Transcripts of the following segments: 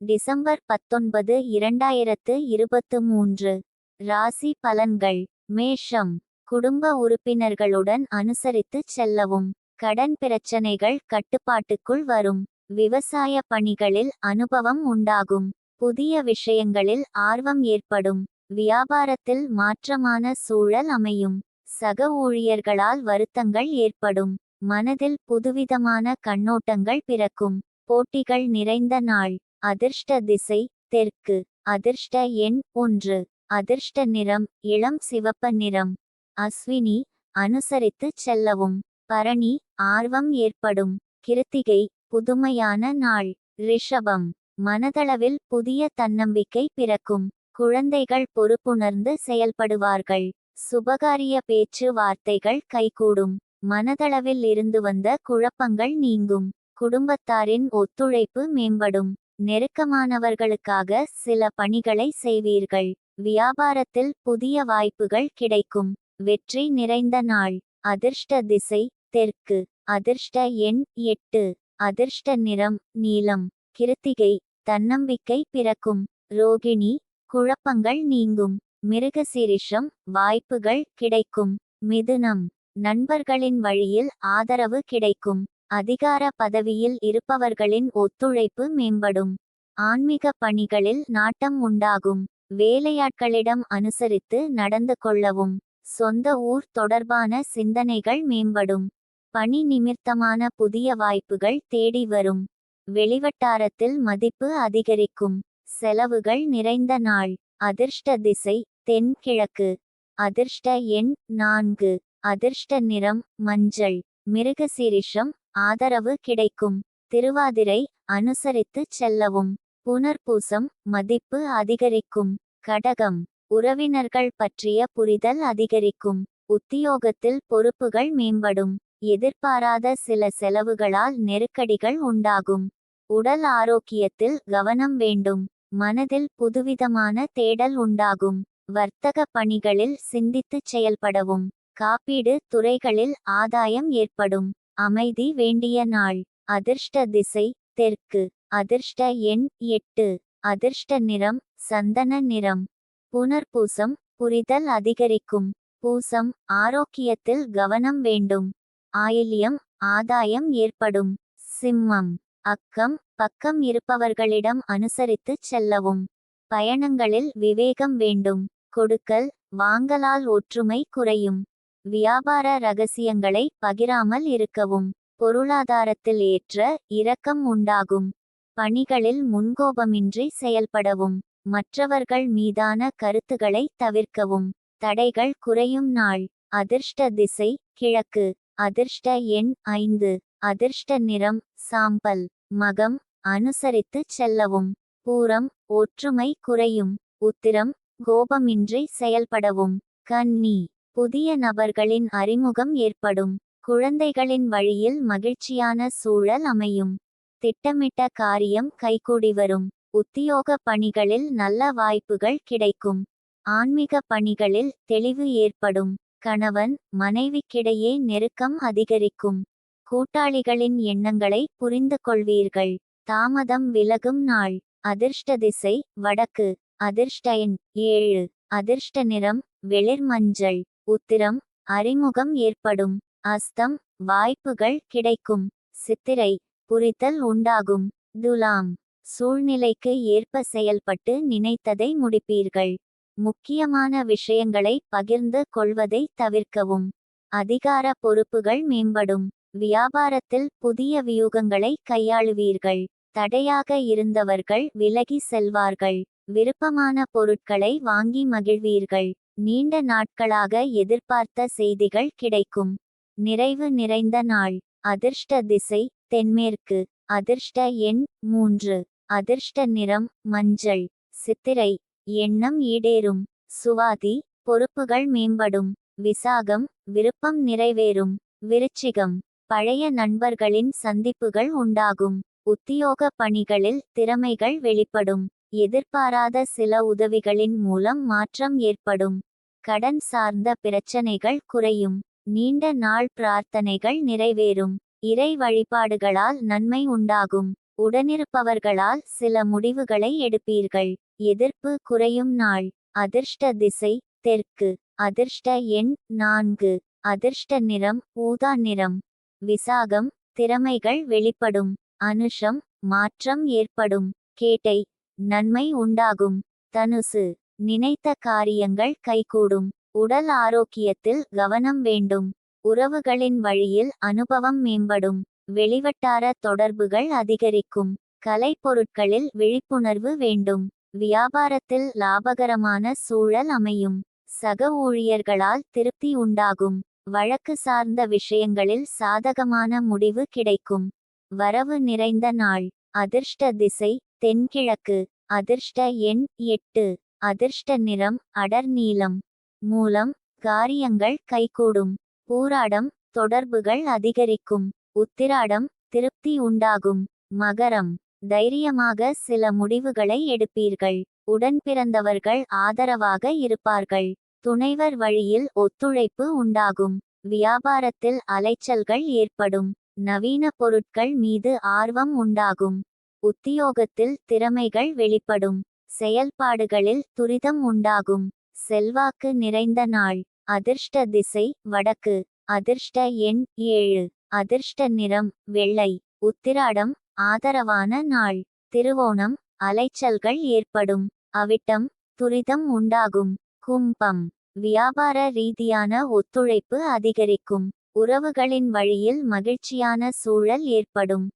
December 19, 2023. ராசி பலன்கள். மேஷம். குடும்ப உறுப்பினர்களுடன் அனுசரித்து செல்லவும். கடன் பிரச்சனைகள் கட்டுப்பாட்டுக்குள் வரும். விவசாய பணிகளில் அனுபவம் உண்டாகும். புதிய விஷயங்களில் ஆர்வம் ஏற்படும். வியாபாரத்தில் மாற்றமான சூழல் அமையும். சக ஊழியர்களால் வருத்தங்கள் ஏற்படும். மனதில் புதுவிதமான கண்ணோட்டங்கள் பிறக்கும். போட்டிகள் நிறைந்த நாள். அதிர்ஷ்ட திசை தெற்கு. அதிர்ஷ்ட எண் 1. அதிர்ஷ்ட நிறம் இளம் சிவப்பு நிறம். அஸ்வினி. அனுசரித்து செல்லவும். பரணி. ஆர்வம் ஏற்படும். கிருத்திகை. புதுமையான நாள். ரிஷபம். மனதளவில் புதிய தன்னம்பிக்கை பிறக்கும். குழந்தைகள் பொறுப்புணர்ந்து செயல்படுவார்கள். சுபகாரிய பேச்சு வார்த்தைகள் கைகூடும். மனதளவில் இருந்து வந்த குழப்பங்கள் நீங்கும். குடும்பத்தாரின் ஒத்துழைப்பு மேம்படும். நெருக்கமானவர்களுக்காக சில பணிகளை செய்வீர்கள். வியாபாரத்தில் புதிய வாய்ப்புகள் கிடைக்கும். வெற்றி நிறைந்த நாள். அதிர்ஷ்ட திசை தெற்கு. அதிர்ஷ்ட எண் 8. அதிர்ஷ்ட நிறம் நீலம். கிருத்திகை. தன்னம்பிக்கை பிறக்கும். ரோகிணி. குழப்பங்கள் நீங்கும். மிருகசீரிஷம். வாய்ப்புகள் கிடைக்கும். மிதுனம். நண்பர்களின் வழியில் ஆதரவு கிடைக்கும். அதிகார பதவியில் இருப்பவர்களின் ஒத்துழைப்பு மேம்படும். ஆன்மீக பணிகளில் நாட்டம் உண்டாகும். வேலையாட்களிடம் அனுசரித்து நடந்து கொள்ளவும். சொந்த ஊர் தொடர்பான சிந்தனைகள் மேம்படும். பணி நிமித்தமான புதிய வாய்ப்புகள் தேடி வரும். வெளிவட்டாரத்தில் மதிப்பு அதிகரிக்கும். செலவுகள் நிறைந்த நாள். அதிர்ஷ்ட திசை தென்கிழக்கு. அதிர்ஷ்ட எண் 4. அதிர்ஷ்ட நிறம் மஞ்சள். மிருகசீரிஷம். ஆதரவு கிடைக்கும். திருவாதிரை. அனுசரித்து செல்லவும். புனர்பூசம். மதிப்பு அதிகரிக்கும். கடகம். உறவினர்கள் பற்றிய புரிதல் அதிகரிக்கும். உத்தியோகத்தில் பொறுப்புகள் மேம்படும். எதிர்பாராத சில செலவுகளால் நெருக்கடிகள் உண்டாகும். உடல் ஆரோக்கியத்தில் கவனம் வேண்டும். மனதில் புதுவிதமான தேடல் உண்டாகும். வர்த்தக பணிகளில் சிந்தித்து செயல்படவும். காப்பீடு துறைகளில் ஆதாயம் ஏற்படும். அமைதி வேண்டிய நாள். அதிர்ஷ்ட திசை தெற்கு. அதிர்ஷ்ட எண் 8. அதிர்ஷ்ட நிறம் சந்தன நிறம். புனர்பூசம். புரிதல் அதிகரிக்கும். பூசம். ஆரோக்கியத்தில் கவனம் வேண்டும். ஆயில்யம். ஆதாயம் ஏற்படும். சிம்மம். அக்கம் பக்கம் இருப்பவர்களிடம் அனுசரித்து செல்லவும். பயணங்களில் விவேகம் வேண்டும். கொடுக்கல் வாங்கலால் ஒற்றுமை குறையும். வியாபார ரகசியங்களை பகிராமல் இருக்கவும். பொருளாதாரத்தில் ஏற்ற இரக்கம் உண்டாகும். பணிகளில் முன்கோபமின்றி செயல்படவும். மற்றவர்கள் மீதான கருத்துக்களை தவிர்க்கவும். தடைகள் குறையும் நாள். அதிர்ஷ்ட திசை கிழக்கு. அதிர்ஷ்ட எண் 5. அதிர்ஷ்ட நிறம் சாம்பல். மகம். அனுசரித்து செல்லவும். பூரம். ஒற்றுமை குறையும். உத்திரம். கோபமின்றி செயல்படவும். கன்னி. புதிய நபர்களின் அறிமுகம் ஏற்படும். குழந்தைகளின் வழியில் மகிழ்ச்சியான சூழல் அமையும். திட்டமிட்ட காரியம் கைகூடி வரும். உத்தியோக பணிகளில் நல்ல வாய்ப்புகள் கிடைக்கும். ஆன்மீக பணிகளில் தெளிவு ஏற்படும். கணவன் மனைவிக்கிடையே நெருக்கம் அதிகரிக்கும். கூட்டாளிகளின் எண்ணங்களை புரிந்து கொள்வீர்கள். தாமதம் விலகும் நாள். அதிர்ஷ்ட திசை வடக்கு. அதிர்ஷ்ட எண் 7. அதிர்ஷ்ட நிறம் வெளிர் மஞ்சள். உத்திரம். அறிமுகம் ஏற்படும். அஸ்தம். வாய்ப்புகள் கிடைக்கும். சித்திரை. புரிதல் உண்டாகும். துலாம். சூழ்நிலைக்கு ஏற்ப செயல்பட்டு நினைத்ததை முடிப்பீர்கள். முக்கியமான விஷயங்களை பகிர்ந்து கொள்வதை தவிர்க்கவும். அதிகார பொறுப்புகள் மேம்படும். வியாபாரத்தில் புதிய வியூகங்களை கையாளுவீர்கள். தடையாக இருந்தவர்கள் விலகி செல்வார்கள். விருப்பமான பொருட்களை வாங்கி மகிழ்வீர்கள். நீண்ட நாட்களாக எதிர்பார்த்த செய்திகள் கிடைக்கும். நிறைவு நிறைந்த நாள். அதிர்ஷ்ட திசை தென்மேற்கு. அதிர்ஷ்ட எண் 3. அதிர்ஷ்ட நிறம் மஞ்சள். சித்திரை. எண்ணம் ஈடேறும். சுவாதி. பொறுப்புகள் மேம்படும். விசாகம். விருப்பம் நிறைவேறும். விருச்சிகம். பழைய நண்பர்களின் சந்திப்புகள் உண்டாகும். உத்தியோக பணிகளில் திறமைகள் வெளிப்படும். எதிர்பாராத சில உதவிகளின் மூலம் மாற்றம் ஏற்படும். கடன் சார்ந்த பிரச்சனைகள் குறையும். நீண்ட நாள் பிரார்த்தனைகள் நிறைவேறும். இறை வழிபாடுகளால் நன்மை உண்டாகும். உடனிருப்பவர்களால் சில முடிவுகளை எடுப்பீர்கள். எதிர்ப்பு குறையும் நாள். அதிர்ஷ்ட திசை தெற்கு. அதிர்ஷ்ட எண் 4. அதிர்ஷ்ட நிறம் ஊதா நிறம். விசாகம் திறமைகள் வெளிப்படும். அனுஷம் மாற்றம் ஏற்படும். கேட்டை நன்மை உண்டாகும். தனுசு நினைத்த காரியங்கள் கைகூடும். உடல் ஆரோக்கியத்தில் கவனம் வேண்டும். உறவுகளின் வழியில் அனுபவம் மேம்படும். வெளிவட்டார தொடர்புகள் அதிகரிக்கும். கலைப்பொருட்களில் விழிப்புணர்வு வேண்டும். வியாபாரத்தில் லாபகரமான சூழல் அமையும். சக ஊழியர்களால் திருப்தி உண்டாகும். வழக்கு சார்ந்த விஷயங்களில் சாதகமான முடிவு கிடைக்கும். வரவு நிறைந்த நாள். அதிர்ஷ்ட திசை தென்கிழக்கு. அதிர்ஷ்ட எண் 8. அதிர்ஷ்ட நிறம் அடர் நீலம். மூலம் காரியங்கள் கைகூடும். பூராடம் தொடர்புகள் அதிகரிக்கும். உத்திராடம் திருப்தி உண்டாகும். மகரம் தைரியமாக சில முடிவுகளை எடுப்பீர்கள். உடன்பிறந்தவர்கள் ஆதரவாக இருப்பார்கள். துணைவர் வழியில் ஒத்துழைப்பு உண்டாகும். வியாபாரத்தில் அலைச்சல்கள் ஏற்படும். நவீன பொருட்கள் மீது ஆர்வம் உண்டாகும். உத்தியோகத்தில் திறமைகள் வெளிப்படும். செயல்பாடுகளில் துரிதம் உண்டாகும். செல்வாக்கு நிறைந்த நாள். அதிர்ஷ்ட திசை வடக்கு. அதிர்ஷ்ட எண் 7. அதிர்ஷ்ட நிறம் வெள்ளை. உத்திராடம் ஆதரவான நாள். திருவோணம் அலைச்சல்கள் ஏற்படும். அவிட்டம் துரிதம் உண்டாகும். கும்பம் வியாபார ரீதியான ஒத்துழைப்பு அதிகரிக்கும். உறவுகளின் வழியில் மகிழ்ச்சியான சூழல் ஏற்படும்.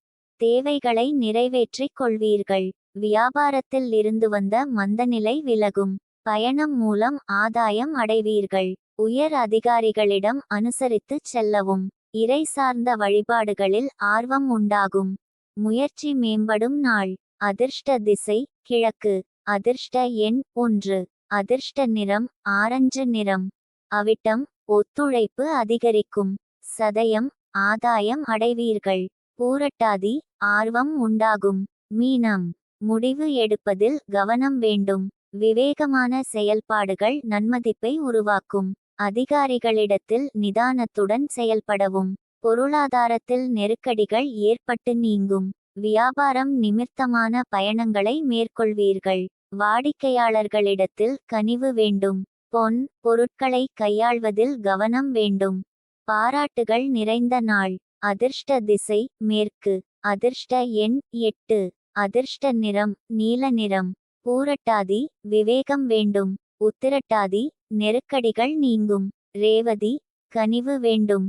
தேவைகளை நிறைவேற்றிக் கொள்வீர்கள். வியாபாரத்தில் இருந்து வந்த மந்தநிலை விலகும். பயணம் மூலம் ஆதாயம் அடைவீர்கள். உயர் அதிகாரிகளிடம் அனுசரித்துச் செல்லவும். இறை சார்ந்த வழிபாடுகளில் ஆர்வம் உண்டாகும். முயற்சி மேம்படும் நாள். அதிர்ஷ்ட திசை கிழக்கு. அதிர்ஷ்ட எண் 1. அதிர்ஷ்ட நிறம் ஆரஞ்சு நிறம். அவிட்டம் ஒத்துழைப்பு அதிகரிக்கும். சதயம் ஆதாயம் அடைவீர்கள். பூரட்டாதி ஆர்வம் உண்டாகும். மீனம் முடிவு எடுப்பதில் கவனம் வேண்டும். விவேகமான செயல்பாடுகள் நன்மதிப்பை உருவாக்கும். அதிகாரிகளிடத்தில் நிதானத்துடன் செயல்படவும். பொருளாதாரத்தில் நெருக்கடிகள் ஏற்பட்டு நீங்கும். வியாபாரம் நிமித்தமான பயணங்களை மேற்கொள்வீர்கள். வாடிக்கையாளர்களிடத்தில் கனிவு வேண்டும். பொன் பொருட்களை கையாள்வதில் கவனம் வேண்டும். பாராட்டுகள் நிறைந்த நாள். அதிர்ஷ்ட திசை மேற்கு. அதிர்ஷ்ட எண் 8. அதிர்ஷ்ட நிறம் நீல நிறம். பூரட்டாதி விவேகம் வேண்டும். உத்திரட்டாதி நெருக்கடிகள் நீங்கும். ரேவதி கனிவு வேண்டும்.